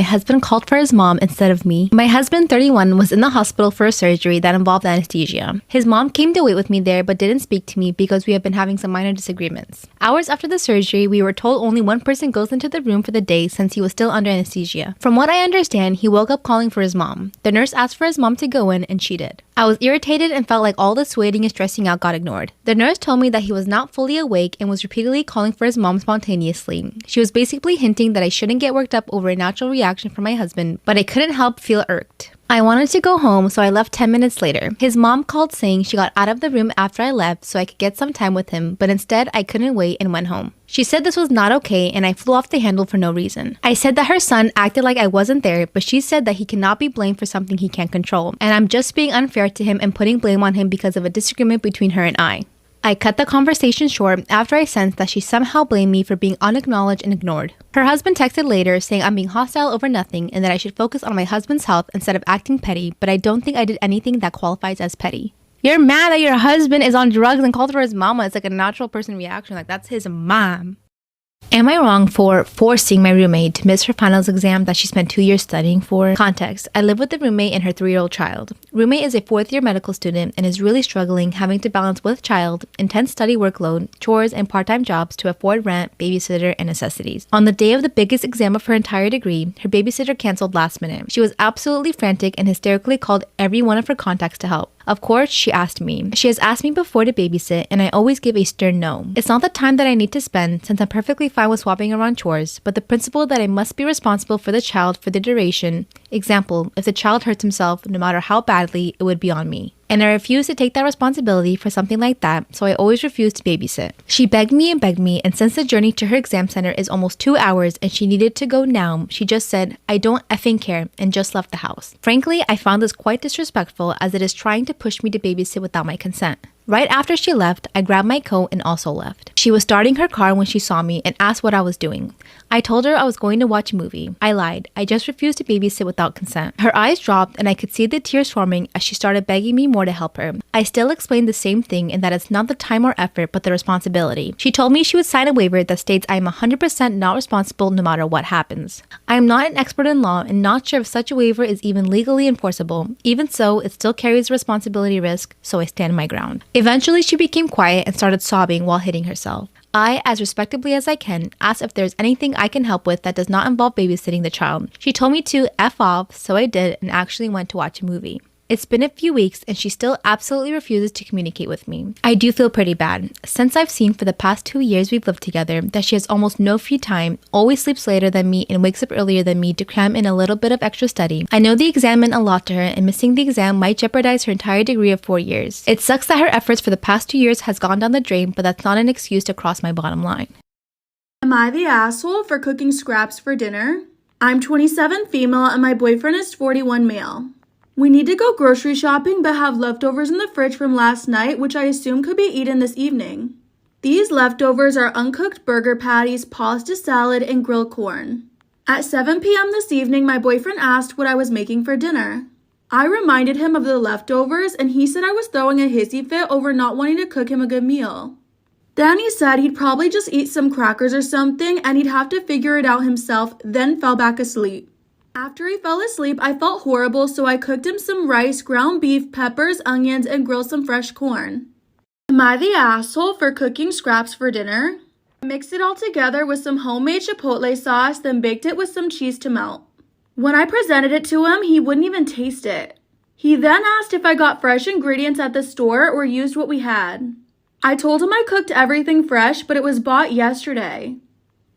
My husband called for his mom instead of me. My husband, 31, was in the hospital for a surgery that involved anesthesia. His mom came to wait with me there but didn't speak to me because we have been having some minor disagreements. Hours after the surgery, we were told only one person goes into the room for the day since he was still under anesthesia. From what I understand, he woke up calling for his mom. The nurse asked for his mom to go in and she did. I was irritated and felt like all this waiting and stressing out got ignored. The nurse told me that he was not fully awake and was repeatedly calling for his mom spontaneously. She was basically hinting that I shouldn't get worked up over a natural reaction from my husband, but I couldn't help feel irked. I wanted to go home, so I left 10 minutes later. His mom called saying she got out of the room after I left so I could get some time with him, but instead I couldn't wait and went home. She said this was not okay and I flew off the handle for no reason. I said that her son acted like I wasn't there, but she said that he cannot be blamed for something he can't control, and I'm just being unfair to him and putting blame on him because of a disagreement between her and I. I cut the conversation short after I sensed that she somehow blamed me for being unacknowledged and ignored. Her husband texted later saying I'm being hostile over nothing and that I should focus on my husband's health instead of acting petty, but I don't think I did anything that qualifies as petty. You're mad that your husband is on drugs and called for his mama. It's like a natural person reaction, like that's his mom. Am I wrong for forcing my roommate to miss her finals exam that she spent 2 years studying for? Context: I live with a roommate and her 3-year-old child. Roommate is a 4th-year medical student and is really struggling, having to balance with child, intense study workload, chores, and part-time jobs to afford rent, babysitter, and necessities. On the day of the biggest exam of her entire degree, her babysitter canceled last minute. She was absolutely frantic and hysterically called every one of her contacts to help. Of course, she asked me. She has asked me before to babysit, and I always give a stern no. It's not the time that I need to spend, since I'm perfectly fine with swapping around chores, but the principle that I must be responsible for the child for the duration. Example, if the child hurts himself, no matter how badly, it would be on me. And I refuse to take that responsibility for something like that, so I always refuse to babysit. She begged me, and since the journey to her exam center is almost 2 hours and she needed to go now, she just said, "I don't effing care," and just left the house. Frankly, I found this quite disrespectful, as it is trying to push me to babysit without my consent. Right after she left, I grabbed my coat and also left. She was starting her car when she saw me and asked what I was doing. I told her I was going to watch a movie. I lied. I just refused to babysit without consent. Her eyes dropped and I could see the tears forming as she started begging me more to help her. I still explained the same thing, and that it's not the time or effort but the responsibility. She told me she would sign a waiver that states I am 100% not responsible no matter what happens. I am not an expert in law and not sure if such a waiver is even legally enforceable. Even so, it still carries responsibility risk, so I stand my ground. Eventually, she became quiet and started sobbing while hitting herself. I, as respectably as I can, asked if there's anything I can help with that does not involve babysitting the child. She told me to F off, so I did and actually went to watch a movie. It's been a few weeks and she still absolutely refuses to communicate with me. I do feel pretty bad, since I've seen for the past 2 years we've lived together that she has almost no free time, always sleeps later than me, and wakes up earlier than me to cram in a little bit of extra study. I know the exam meant a lot to her, and missing the exam might jeopardize her entire degree of 4 years. It sucks that her efforts for the past 2 years has gone down the drain, but that's not an excuse to cross my bottom line. Am I the asshole for cooking scraps for dinner? I'm 27 female and my boyfriend is 41 male. We need to go grocery shopping but have leftovers in the fridge from last night, which I assume could be eaten this evening. These leftovers are uncooked burger patties, pasta salad, and grilled corn. At 7 p.m. this evening, my boyfriend asked what I was making for dinner. I reminded him of the leftovers and he said I was throwing a hissy fit over not wanting to cook him a good meal. Then he said he'd probably just eat some crackers or something and he'd have to figure it out himself, then fell back asleep. After he fell asleep, I felt horrible, so I cooked him some rice, ground beef, peppers, onions, and grilled some fresh corn. Am I the asshole for cooking scraps for dinner? I mixed it all together with some homemade chipotle sauce, then baked it with some cheese to melt. When I presented it to him, he wouldn't even taste it. He then asked if I got fresh ingredients at the store or used what we had. I told him I cooked everything fresh, but it was bought yesterday.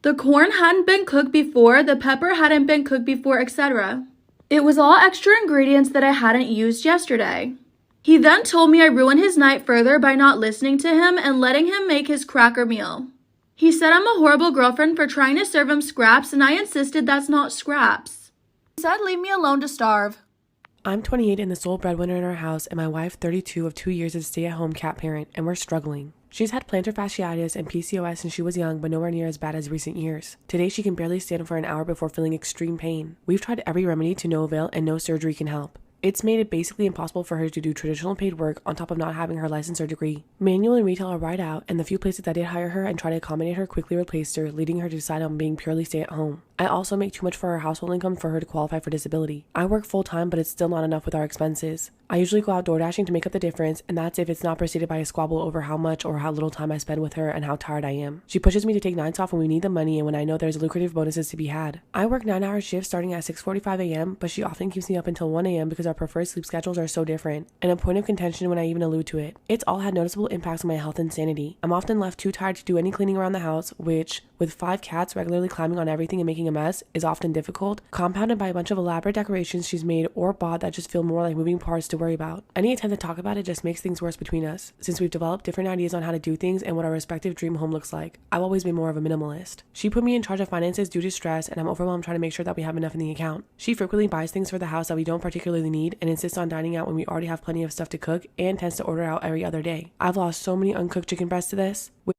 The corn hadn't been cooked before, the pepper hadn't been cooked before, etc. It was all extra ingredients that I hadn't used yesterday. He then told me I ruined his night further by not listening to him and letting him make his cracker meal. He said I'm a horrible girlfriend for trying to serve him scraps, and I insisted that's not scraps. He said leave me alone to starve. I'm 28 and the sole breadwinner in our house, and my wife 32 of 2 years as a stay-at-home cat parent, and we're struggling. She's had plantar fasciitis and PCOS since she was young, but nowhere near as bad as recent years. Today, she can barely stand for an hour before feeling extreme pain. We've tried every remedy to no avail, and no surgery can help. It's made it basically impossible for her to do traditional paid work on top of not having her license or degree. Manual and retail are right out, and the few places that did hire her and try to accommodate her quickly replaced her, leading her to decide on being purely stay-at-home. I also make too much for our household income for her to qualify for disability. I work full-time, but it's still not enough with our expenses. I usually go out door dashing to make up the difference, and that's if it's not preceded by a squabble over how much or how little time I spend with her and how tired I am. She pushes me to take nights off when we need the money and when I know there's lucrative bonuses to be had. I work 9-hour shifts starting at 6:45 a.m., but she often keeps me up until 1 a.m. because our preferred sleep schedules are so different, and a point of contention when I even allude to it. It's all had noticeable impacts on my health and sanity. I'm often left too tired to do any cleaning around the house, which, with 5 cats regularly climbing on everything and making a mess, is often difficult, compounded by a bunch of elaborate decorations she's made or bought that just feel more like moving parts to worry about. Any attempt to talk about it just makes things worse between us, since we've developed different ideas on how to do things and what our respective dream home looks like. I've always been more of a minimalist. She put me in charge of finances due to stress, and I'm overwhelmed trying to make sure that we have enough in the account. She frequently buys things for the house that we don't particularly need and insists on dining out when we already have plenty of stuff to cook, and tends to order out every other day. I've lost so many uncooked chicken breasts to this, which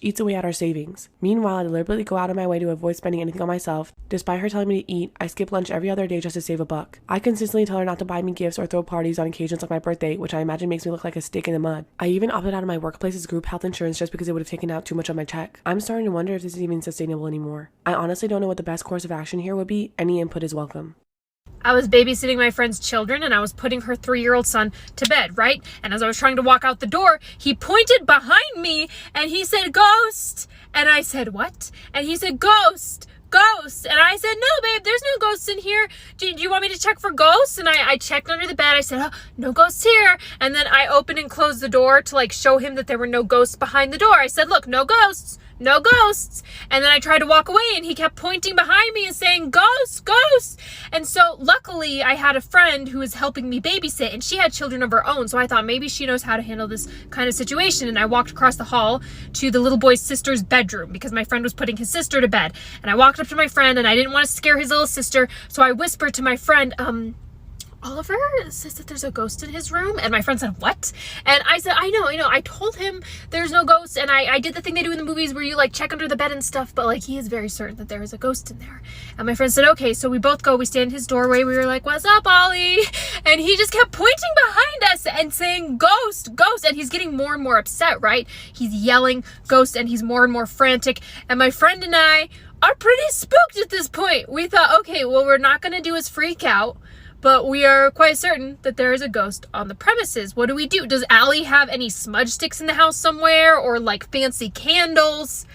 eats away at our savings. Meanwhile, I deliberately go out of my way to avoid spending anything on myself. Despite her telling me to eat, I skip lunch every other day just to save $1. I consistently tell her not to buy me gifts or throw parties on occasions like my birthday, which I imagine makes me look like a stick in the mud. I even opted out of my workplace's group health insurance just because it would have taken out too much of my check. I'm starting to wonder if this is even sustainable anymore. I honestly don't know what the best course of action here would be. Any input is welcome. I was babysitting my friend's children and I was putting her 3-year-old son to bed, right? And as I was trying to walk out the door, he pointed behind me and he said, "Ghost." And I said, "What?" And he said, "Ghost. Ghosts." And I said, "No, babe, there's no ghosts in here. Do you want me to check for ghosts?" And I checked under the bed. I said, "Oh, no ghosts here." And then I opened and closed the door to like show him that there were no ghosts behind the door. I said, "Look, no ghosts. No ghosts." And then I tried to walk away and he kept pointing behind me and saying, "Ghosts, ghosts." And so luckily I had a friend who was helping me babysit and she had children of her own. So I thought maybe she knows how to handle this kind of situation. And I walked across the hall to the little boy's sister's bedroom because my friend was putting his sister to bed. And I walked up to my friend and I didn't want to scare his little sister. So I whispered to my friend, "Oliver says that there's a ghost in his room." And my friend said, "What?" And I said, I know. I told him there's no ghost. And I did the thing they do in the movies where you like check under the bed and stuff. But like he is very certain that there is a ghost in there. And my friend said, "Okay." So we both go. We stand in his doorway. We were like, "What's up, Ollie?" And he just kept pointing behind us and saying, "Ghost, ghost." And he's getting more and more upset, right? He's yelling "ghost" and he's more and more frantic. And my friend and I are pretty spooked at this point. We thought, okay, well, we're not going to do is freak out. But we are quite certain that there is a ghost on the premises. What do we do? Does Allie have any smudge sticks in the house somewhere or like fancy candles?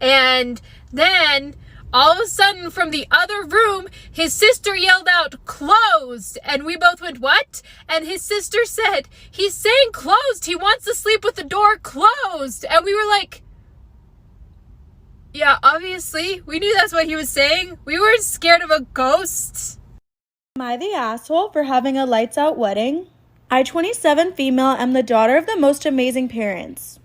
And then all of a sudden from the other room, his sister yelled out, "Closed." And we both went, "What?" And his sister said, "He's saying closed. He wants to sleep with the door closed." And we were like, yeah, obviously. We knew that's what he was saying. We weren't scared of a ghost. Am I the asshole for having a lights out wedding? I, 27 female, am the daughter of the most amazing parents.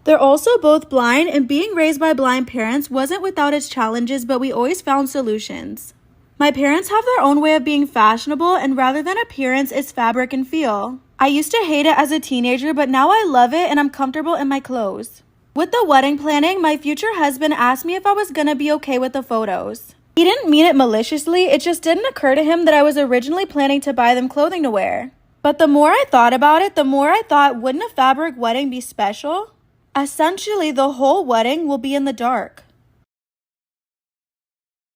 They're also both blind, and being raised by blind parents wasn't without its challenges, but we always found solutions. My parents have their own way of being fashionable, and rather than appearance, it's fabric and feel. I used to hate it as a teenager, but now I love it and I'm comfortable in my clothes. With the wedding planning, my future husband asked me if I was gonna be okay with the photos. He didn't mean it maliciously, it just didn't occur to him that I was originally planning to buy them clothing to wear. But the more I thought about it, the more I thought, wouldn't a fabric wedding be special? Essentially, the whole wedding will be in the dark.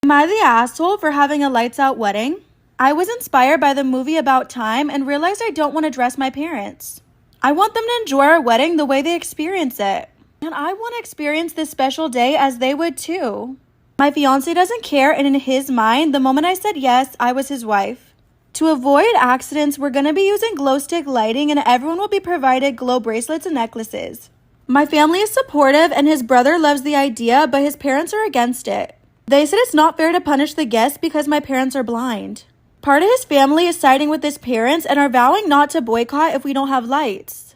Am I the asshole for having a lights out wedding? I was inspired by the movie About Time and realized I don't want to dress my parents. I want them to enjoy our wedding the way they experience it. And I want to experience this special day as they would too. My fiance doesn't care, and in his mind, the moment I said yes, I was his wife. To avoid accidents, we're going to be using glow stick lighting and everyone will be provided glow bracelets and necklaces. My family is supportive and his brother loves the idea, but his parents are against it. They said it's not fair to punish the guests because my parents are blind. Part of his family is siding with his parents and are vowing not to boycott if we don't have lights.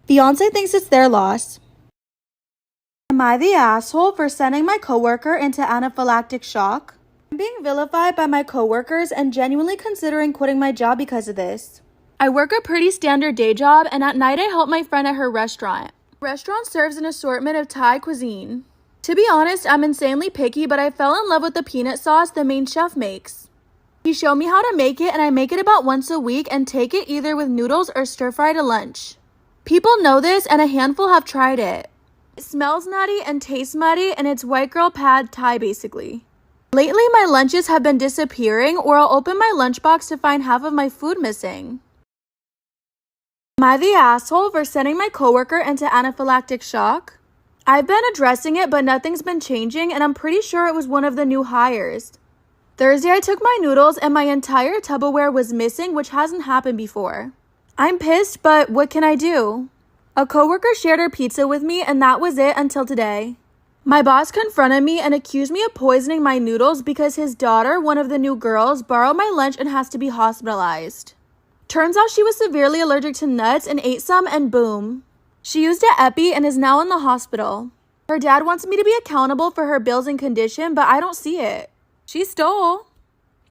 Fiance thinks it's their loss. Am I the asshole for sending my coworker into anaphylactic shock? I'm being vilified by my coworkers and genuinely considering quitting my job because of this. I work a pretty standard day job and at night I help my friend at her restaurant. The restaurant serves an assortment of Thai cuisine. To be honest, I'm insanely picky, but I fell in love with the peanut sauce the main chef makes. He showed me how to make it and I make it about once a week and take it either with noodles or stir fry to lunch. People know this and a handful have tried it. It smells nutty and tastes muddy and it's white girl pad Thai basically. Lately, my lunches have been disappearing, or I'll open my lunchbox to find half of my food missing. Am I the asshole for sending my coworker into anaphylactic shock? I've been addressing it, but nothing's been changing, and I'm pretty sure it was one of the new hires. Thursday, I took my noodles and my entire Tupperware was missing, which hasn't happened before. I'm pissed, but what can I do? A coworker shared her pizza with me, and that was it until today. My boss confronted me and accused me of poisoning my noodles because his daughter, one of the new girls, borrowed my lunch and has to be hospitalized. Turns out she was severely allergic to nuts and ate some, and boom. She used an epi and is now in the hospital. Her dad wants me to be accountable for her bills and condition, but I don't see it. She stole.